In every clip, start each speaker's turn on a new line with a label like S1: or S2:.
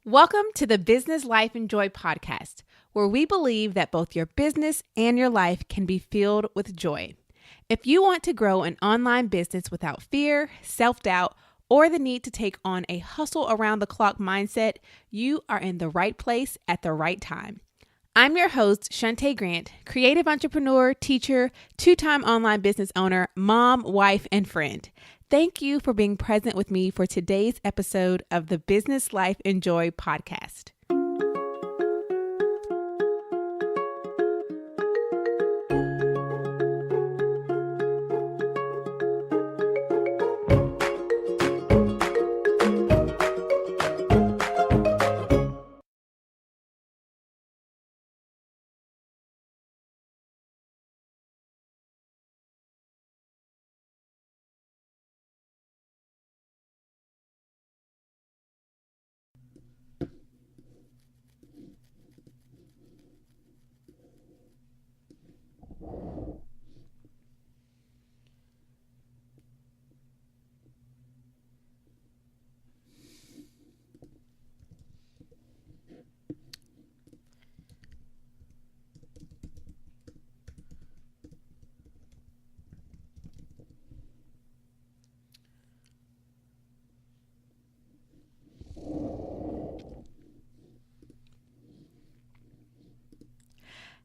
S1: Welcome to the Business Life and Joy podcast, where we believe that both your business and your life can be filled with joy. If you want to grow an online business without fear, self-doubt, or the need to take on a hustle around the clock mindset, you are in the right place at the right time. I'm your host, Shantae Grant, creative entrepreneur, teacher, two-time online business owner, mom, wife, and friend. Thank you for being present with me for today's episode of the Business Life and Joy podcast.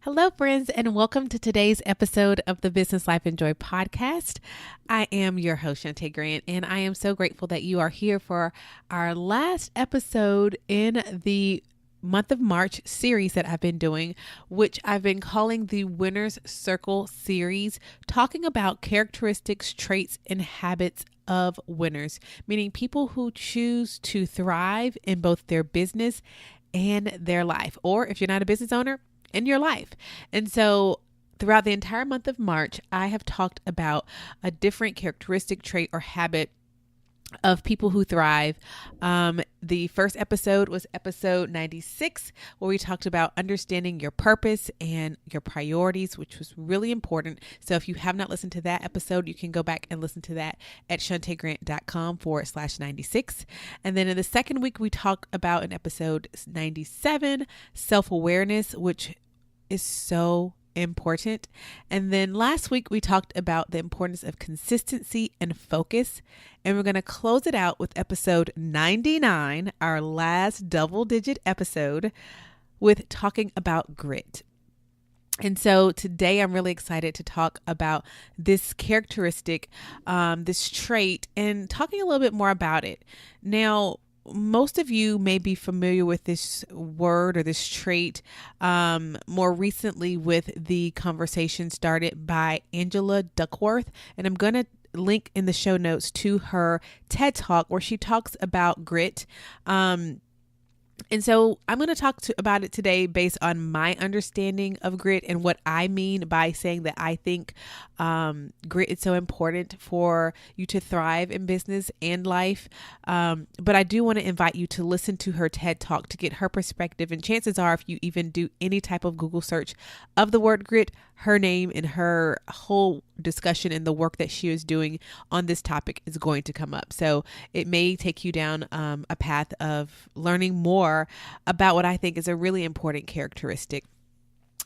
S1: Hello, friends, and welcome to today's episode of the Business Life and Joy podcast. I am your host, Shantae Grant, and I am so grateful that you are here for our last episode in the month of March series that I've been doing, which I've been calling the Winner's Circle series, talking about characteristics, traits, and habits of winners, meaning people who choose to thrive in both their business and their life, or if you're not a business owner, in your life. And so throughout the entire month of March, I have talked about a different characteristic, trait, or habit of people who thrive. The first episode was episode 96, where we talked about understanding your purpose and your priorities, which was really important. So if you have not listened to that episode, you can go back and listen to that at shantaegrant.com/96. And then in the second week, we talked about in episode 97, self-awareness, which is so important. And then last week we talked about the importance of consistency and focus. And we're going to close it out with episode 99, our last double-digit episode, with talking about grit. And so today I'm really excited to talk about this characteristic, this trait, and talking a little bit more about it. Now, most of you may be familiar with this word or this trait more recently with the conversation started by Angela Duckworth. And I'm going to link in the show notes to her TED Talk where she talks about grit. And so I'm going to talk about it today based on my understanding of grit and what I mean by saying that I think grit is so important for you to thrive in business and life. But I do want to invite you to listen to her TED Talk to get her perspective. And chances are, if you even do any type of Google search of the word grit, her name and her whole discussion and the work that she is doing on this topic is going to come up. So it may take you down a path of learning more about what I think is a really important characteristic.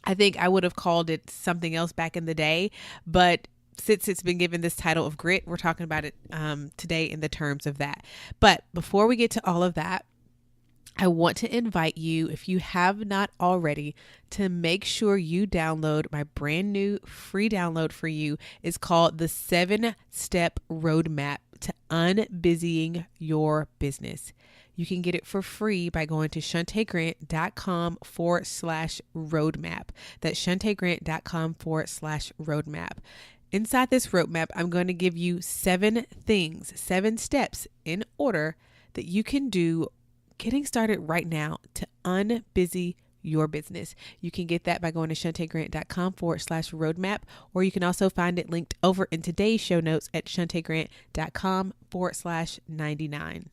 S1: I think I would have called it something else back in the day, but since it's been given this title of grit, we're talking about it today in the terms of that. But before we get to all of that, I want to invite you, if you have not already, to make sure you download my brand new free download for you. It's called the 7-Step Roadmap to Unbusying Your Business. You can get it for free by going to shantaegrant.com/roadmap. That's shantaegrant.com/roadmap. Inside this roadmap, I'm going to give you 7 steps in order that you can do getting started right now to unbusy your business. You can get that by going to shantaegrant.com/roadmap, or you can also find it linked over in today's show notes at shantaegrant.com/99.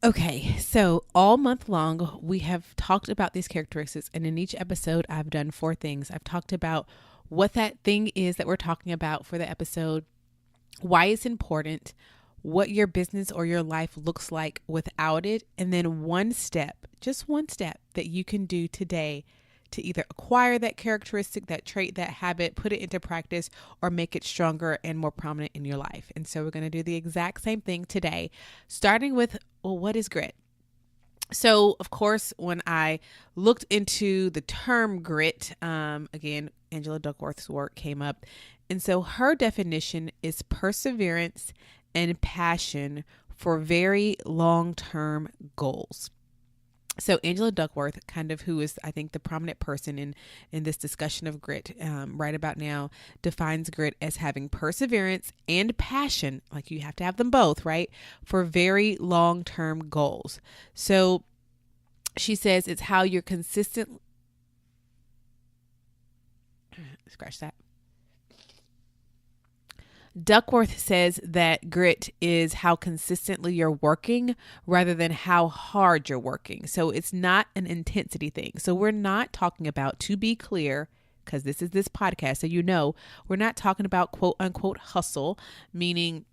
S1: Okay, so all month long, we have talked about these characteristics, and in each episode, I've done 4 things. I've talked about what that thing is that we're talking about for the episode, why it's important, what your business or your life looks like without it, and then one step, just one step that you can do today to either acquire that characteristic, that trait, that habit, put it into practice, or make it stronger and more prominent in your life. And so we're going to do the exact same thing today, starting with, well, what is grit? So, of course, when I looked into the term grit, again, Angela Duckworth's work came up. And so her definition is perseverance and passion for very long-term goals. So Angela Duckworth, kind of who is, I think, the prominent person in this discussion of grit right about now, defines grit as having perseverance and passion, like you have to have them both, right, for very long-term goals. So she says it's how you're consistent. Scratch that. Duckworth says that grit is how consistently you're working rather than how hard you're working. So it's not an intensity thing. So we're not talking about, to be clear, because this is this podcast, so you know, we're not talking about quote unquote hustle, meaning,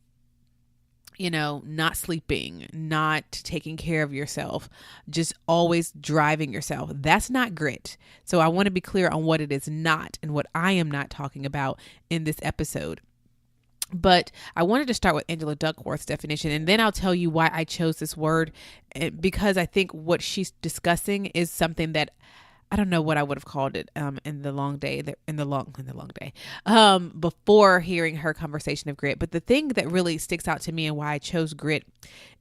S1: you know, not sleeping, not taking care of yourself, just always driving yourself. That's not grit. So I want to be clear on what it is not and what I am not talking about in this episode. But I wanted to start with Angela Duckworth's definition, and then I'll tell you why I chose this word, because I think what she's discussing is something that I don't know what I would have called it in the long day, before hearing her conversation of grit. But the thing that really sticks out to me and why I chose grit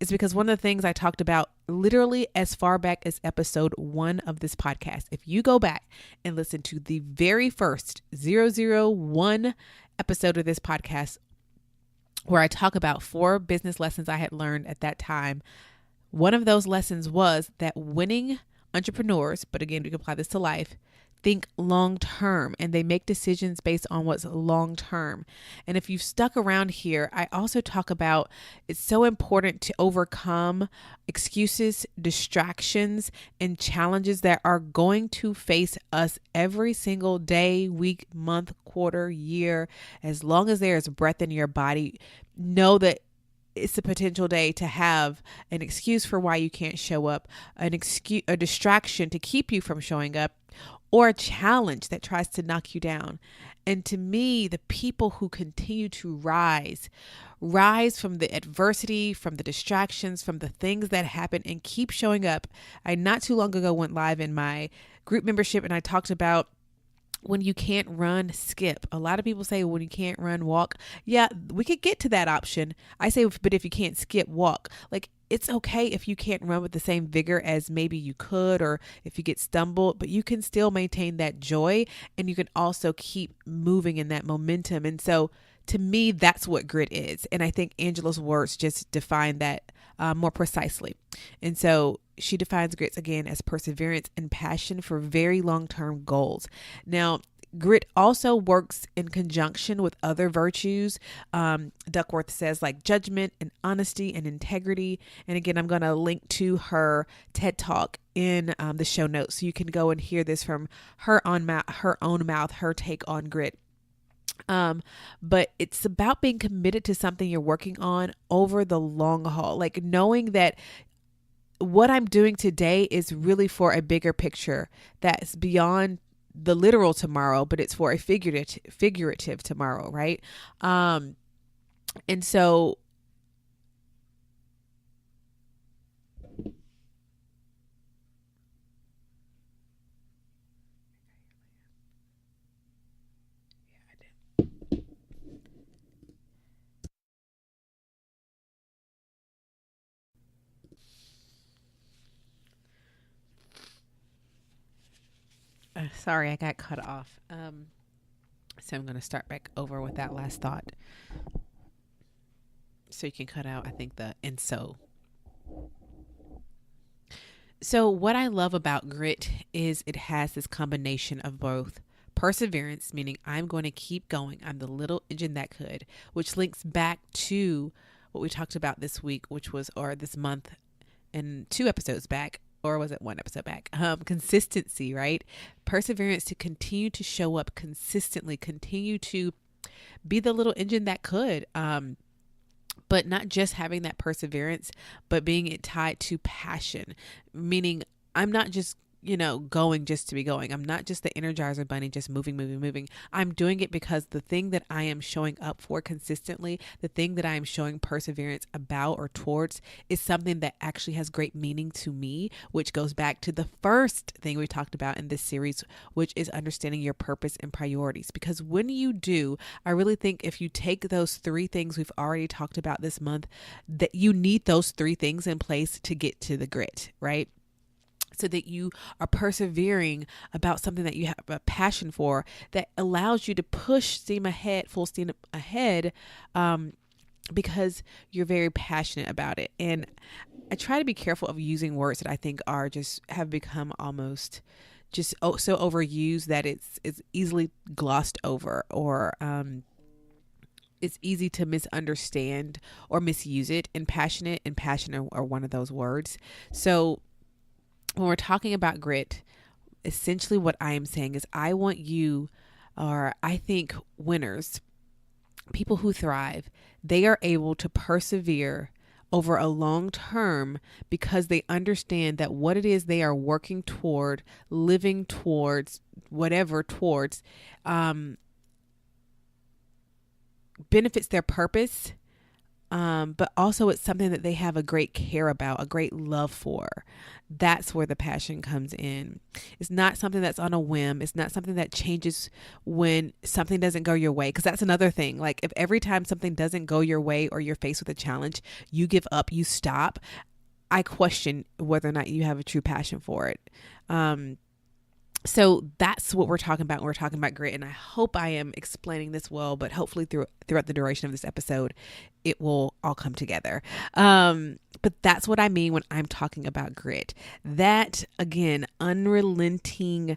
S1: is because one of the things I talked about literally as far back as episode 1 of this podcast. If you go back and listen to the very first 001 episode of this podcast, where I talk about 4 business lessons I had learned at that time. One of those lessons was that winning entrepreneurs, but again, we can apply this to life, think long term, and they make decisions based on what's long term. And if you've stuck around here, I also talk about it's so important to overcome excuses, distractions, and challenges that are going to face us every single day, week, month, quarter, year. As long as there is breath in your body, know that it's a potential day to have an excuse for why you can't show up, a distraction to keep you from showing up, or a challenge that tries to knock you down. And to me, the people who continue to rise from the adversity, from the distractions, from the things that happen, and keep showing up. I not too long ago went live in my group membership, and I talked about when you can't run, skip. A lot of people say when you can't run, walk. Yeah, we could get to that option. I say, but if you can't skip, walk. Like, it's okay if you can't run with the same vigor as maybe you could, or if you get stumbled, but you can still maintain that joy, and you can also keep moving in that momentum. And so to me, that's what grit is. And I think Angela's words just define that more precisely. And so she defines grit again as perseverance and passion for very long-term goals. Now, grit also works in conjunction with other virtues. Duckworth says like judgment and honesty and integrity. And again, I'm going to link to her TED Talk in the show notes, so you can go and hear this from her own mouth, her take on grit. But it's about being committed to something you're working on over the long haul, like knowing that what I'm doing today is really for a bigger picture that's beyond the literal tomorrow, but it's for a figurative tomorrow, right? And so sorry, I got cut off. So I'm going to start back over with that last thought. So you can cut out, I think, the and so. So what I love about grit is it has this combination of both perseverance, meaning I'm going to keep going. I'm the little engine that could, which links back to what we talked about this week, which was, or this month, in 2 episodes back, or was it 1 episode back? Consistency, right? Perseverance to continue to show up consistently, continue to be the little engine that could. But not just having that perseverance, but being it tied to passion, meaning I'm not just going just to be going. I'm not just the Energizer bunny, just moving. I'm doing it because the thing that I am showing up for consistently, the thing that I am showing perseverance about or towards is something that actually has great meaning to me, which goes back to the first thing we talked about in this series, which is understanding your purpose and priorities. Because when you do, I really think if you take those 3 things we've already talked about this month, that you need those 3 things in place to get to the grit, right? So that you are persevering about something that you have a passion for, that allows you to push full steam ahead, because you're very passionate about it. And I try to be careful of using words that I think have become almost just so overused that it's easily glossed over, or it's easy to misunderstand or misuse it. And passionate and passion are one of those words. So when we're talking about grit, essentially what I am saying is I want you, or I think winners, people who thrive, they are able to persevere over a long term because they understand that what it is they are working toward, living towards, benefits their purpose. But also it's something that they have a great care about, a great love for. That's where the passion comes in. It's not something that's on a whim. It's not something that changes when something doesn't go your way. Because that's another thing. Like if every time something doesn't go your way or you're faced with a challenge, you give up, you stop, I question whether or not you have a true passion for it. So that's what we're talking about when we're talking about grit. And I hope I am explaining this well, but hopefully throughout the duration of this episode, it will all come together. But that's what I mean when I'm talking about grit. That, again, unrelenting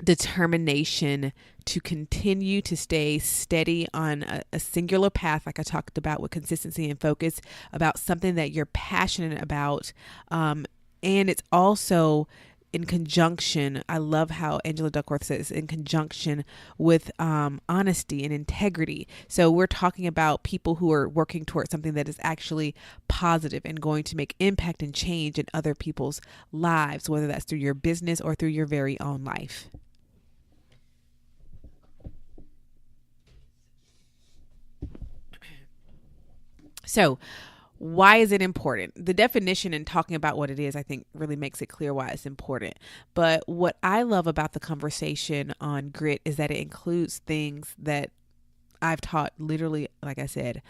S1: determination to continue to stay steady on a singular path, like I talked about with consistency and focus, about something that you're passionate about. And it's also in conjunction, I love how Angela Duckworth says, in conjunction with honesty and integrity. So we're talking about people who are working towards something that is actually positive and going to make impact and change in other people's lives, whether that's through your business or through your very own life. So why is it important? The definition and talking about what it is, I think, really makes it clear why it's important. But what I love about the conversation on grit is that it includes things that I've taught literally, like I said,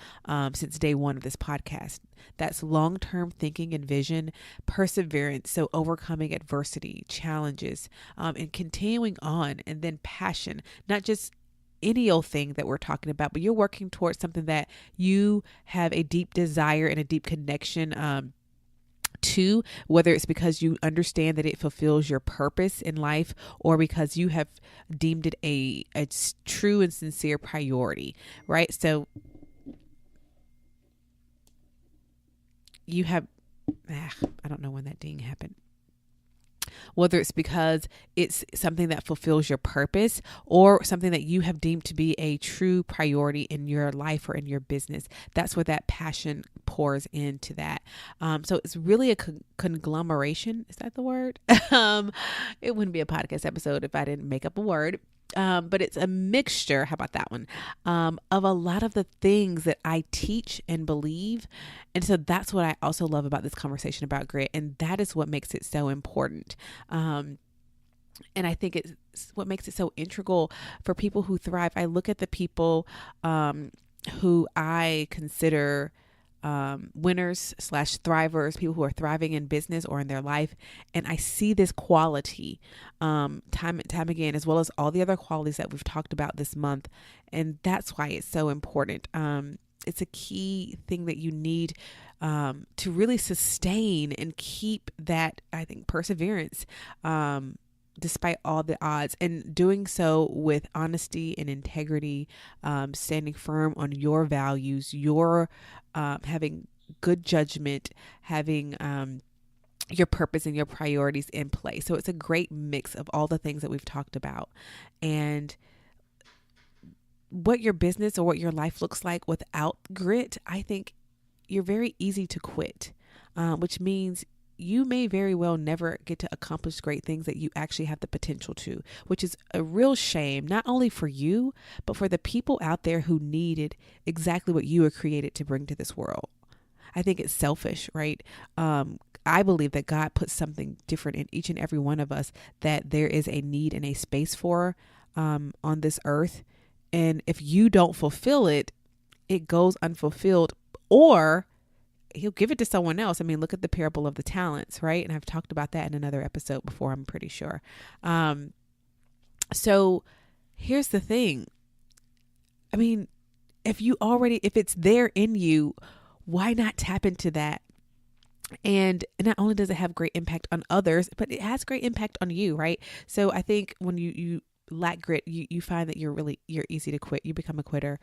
S1: since day 1 of this podcast. That's long-term thinking and vision, perseverance, so overcoming adversity, challenges, and continuing on, and then passion, not just any old thing that we're talking about, but you're working towards something that you have a deep desire and a deep connection to, whether it's because you understand that it fulfills your purpose in life or because you have deemed it a true and sincere priority, right? So you have, I don't know when that ding happened. Whether it's because it's something that fulfills your purpose or something that you have deemed to be a true priority in your life or in your business, that's where that passion pours into that. So it's really a conglomeration. Is that the word? It wouldn't be a podcast episode if I didn't make up a word. But it's a mixture, how about that one, of a lot of the things that I teach and believe. And so that's what I also love about this conversation about grit. And that is what makes it so important. And I think it's what makes it so integral for people who thrive. I look at the people who I consider winners / thrivers, people who are thriving in business or in their life. And I see this quality time and time again, as well as all the other qualities that we've talked about this month. And that's why it's so important. It's a key thing that you need to really sustain and keep that, I think, perseverance, despite all the odds, and doing so with honesty and integrity, standing firm on your values, your having good judgment, having your purpose and your priorities in place. So it's a great mix of all the things that we've talked about. And what your business or what your life looks like without grit, I think you're very easy to quit, which means you may very well never get to accomplish great things that you actually have the potential to, which is a real shame, not only for you, but for the people out there who needed exactly what you were created to bring to this world. I think it's selfish, right? I believe that God puts something different in each and every one of us, that there is a need and a space for on this earth. And if you don't fulfill it, it goes unfulfilled, or he'll give it to someone else. I mean, look at the parable of the talents, right? And I've talked about that in another episode before, I'm pretty sure. So here's the thing. I mean, if it's there in you, why not tap into that? And not only does it have great impact on others, but it has great impact on you, right? So I think when you lack grit, you find that you're easy to quit. You become a quitter.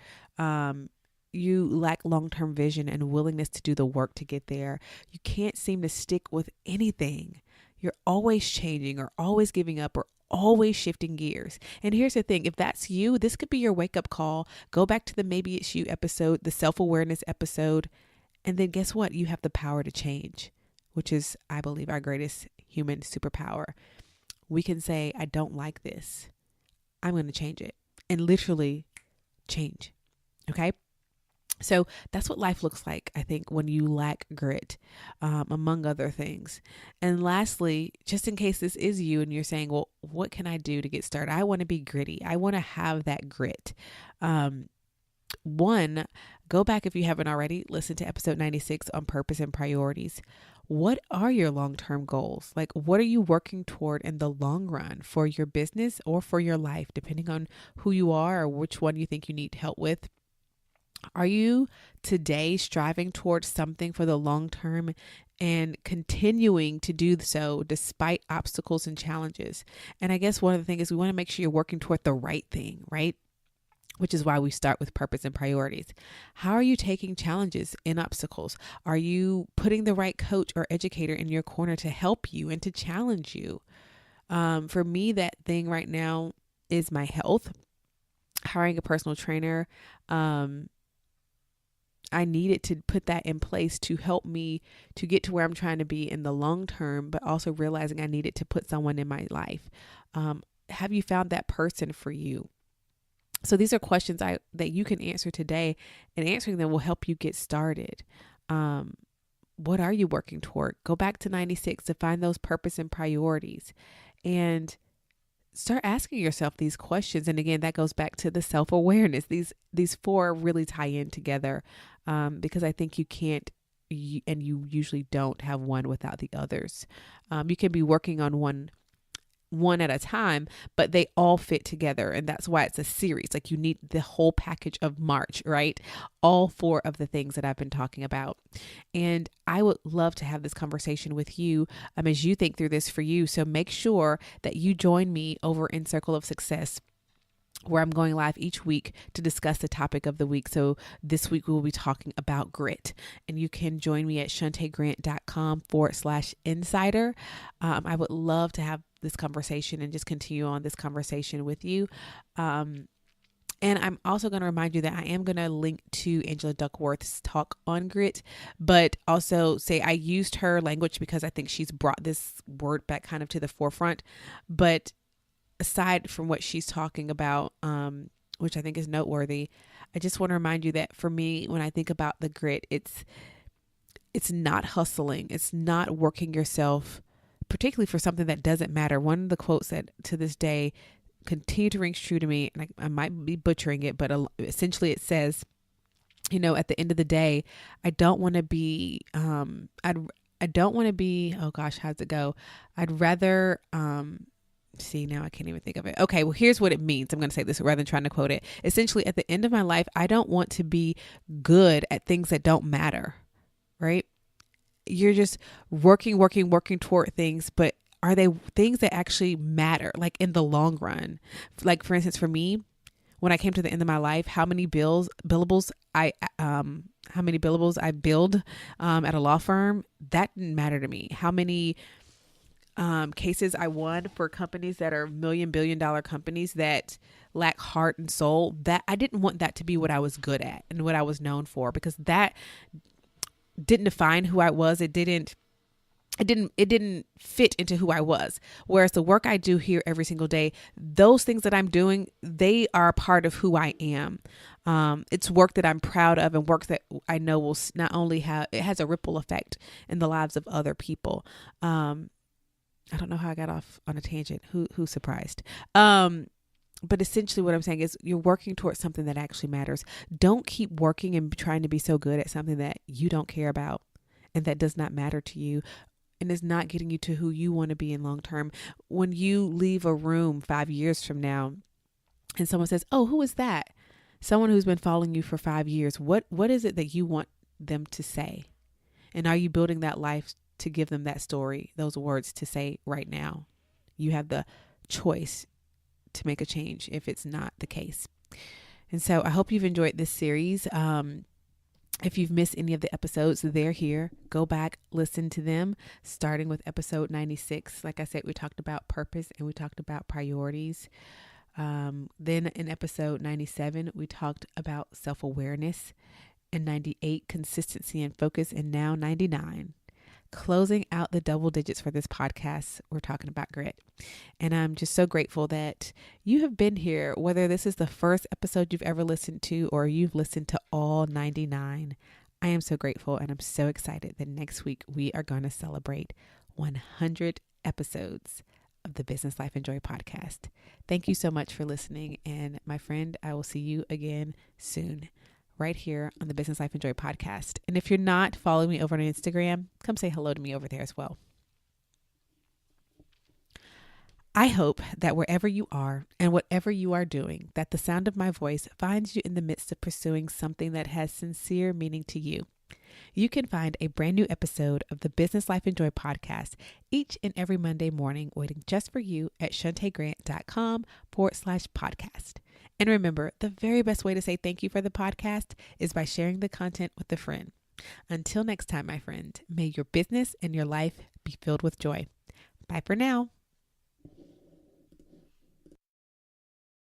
S1: You lack long-term vision and willingness to do the work to get there. You can't seem to stick with anything. You're always changing or always giving up or always shifting gears. And here's the thing. If that's you, this could be your wake-up call. Go back to the Maybe It's You episode, the self-awareness episode. And then guess what? You have the power to change, which is, I believe, our greatest human superpower. We can say, I don't like this. I'm going to change it, and literally change. Okay. So that's what life looks like, I think, when you lack grit, among other things. And lastly, just in case this is you and you're saying, well, what can I do to get started? I want to be gritty. I want to have that grit. One, go back if you haven't already, listen to episode 96 on purpose and priorities. What are your long-term goals? Like, what are you working toward in the long run for your business or for your life, depending on who you are or which one you think you need help with? Are you today striving towards something for the long term and continuing to do so despite obstacles and challenges? And I guess one of the things is we want to make sure you're working toward the right thing, right? Which is why we start with purpose and priorities. How are you taking challenges and obstacles? Are you putting the right coach or educator in your corner to help you and to challenge you? For me, that thing right now is my health. Hiring a personal trainer. I needed to put that in place to help me to get to where I'm trying to be in the long term, but also realizing I needed to put someone in my life. Have you found that person for you? So these are questions that you can answer today, and answering them will help you get started. What are you working toward? Go back to 96 to find those purpose and priorities, and start asking yourself these questions. And again, that goes back to the self-awareness. These four really tie in together, because I think you can't, and you usually don't have one without the others. You can be working on one at a time, but they all fit together. And that's why it's a series. Like, you need the whole package of March, right? All four of the things that I've been talking about. And I would love to have this conversation with you as you think through this for you. So make sure that you join me over in Circle of Success, where I'm going live each week to discuss the topic of the week. So this week we will be talking about grit, and you can join me at shantaegrant.com/insider. I would love to have this conversation and just continue on this conversation with you. And I'm also going to remind you that I am going to link to Angela Duckworth's talk on grit, but also say I used her language because I think she's brought this word back kind of to the forefront. But aside from what she's talking about, which I think is noteworthy, I just want to remind you that for me, when I think about the grit, it's not hustling. It's not working yourself, particularly for something that doesn't matter. One of the quotes that to this day continue to ring true to me, and I might be butchering it, but essentially it says, at the end of the day, I don't want to be, I don't want to be, oh gosh, how's it go? I'd rather, see, now I can't even think of it. Okay, well, here's what it means. I'm going to say this rather than trying to quote it. Essentially, at the end of my life, I don't want to be good at things that don't matter, right? You're just working toward things, but are they things that actually matter, like in the long run? Like, for instance, for me, when I came to the end of my life, how many billables I how many billables I billed at a law firm, that didn't matter to me. How many cases I won for companies that are $1 billion companies that lack heart and soul, that I didn't want that to be what I was good at and what I was known for, because that didn't define who I was. It didn't fit into who I was. Whereas the work I do here every single day, those things that I'm doing, they are a part of who I am. It's work that I'm proud of, and work that I know will not only it has a ripple effect in the lives of other people. I don't know how I got off on a tangent. Who's surprised? But essentially what I'm saying is you're working towards something that actually matters. Don't keep working and trying to be so good at something that you don't care about and that does not matter to you and is not getting you to who you want to be in long term. When you leave a room 5 years from now and someone says, "Oh, who is that?" Someone who's been following you for 5 years. What is it that you want them to say? And are you building that life to give them that story, those words to say right now? You have the choice to make a change if it's not the case. And so I hope you've enjoyed this series. If you've missed any of the episodes, they're here. Go back, listen to them, starting with episode 96. Like I said, we talked about purpose and we talked about priorities. Then in episode 97, we talked about self-awareness. In 98, consistency and focus. And now 99, closing out the double digits for this podcast, we're talking about grit. And I'm just so grateful that you have been here, whether this is the first episode you've ever listened to or you've listened to all 99. I am so grateful, and I'm so excited that next week we are going to celebrate 100 episodes of the Business Life and Joy podcast. Thank you so much for listening. And my friend, I will see you again soon, right here on the Business Life and Joy podcast. And if you're not following me over on Instagram, come say hello to me over there as well. I hope that wherever you are and whatever you are doing, that the sound of my voice finds you in the midst of pursuing something that has sincere meaning to you. You can find a brand new episode of the Business Life and Joy podcast each and every Monday morning waiting just for you at shantaegrant.com/podcast. And remember, the very best way to say thank you for the podcast is by sharing the content with a friend. Until next time, my friend, may your business and your life be filled with joy. Bye for now.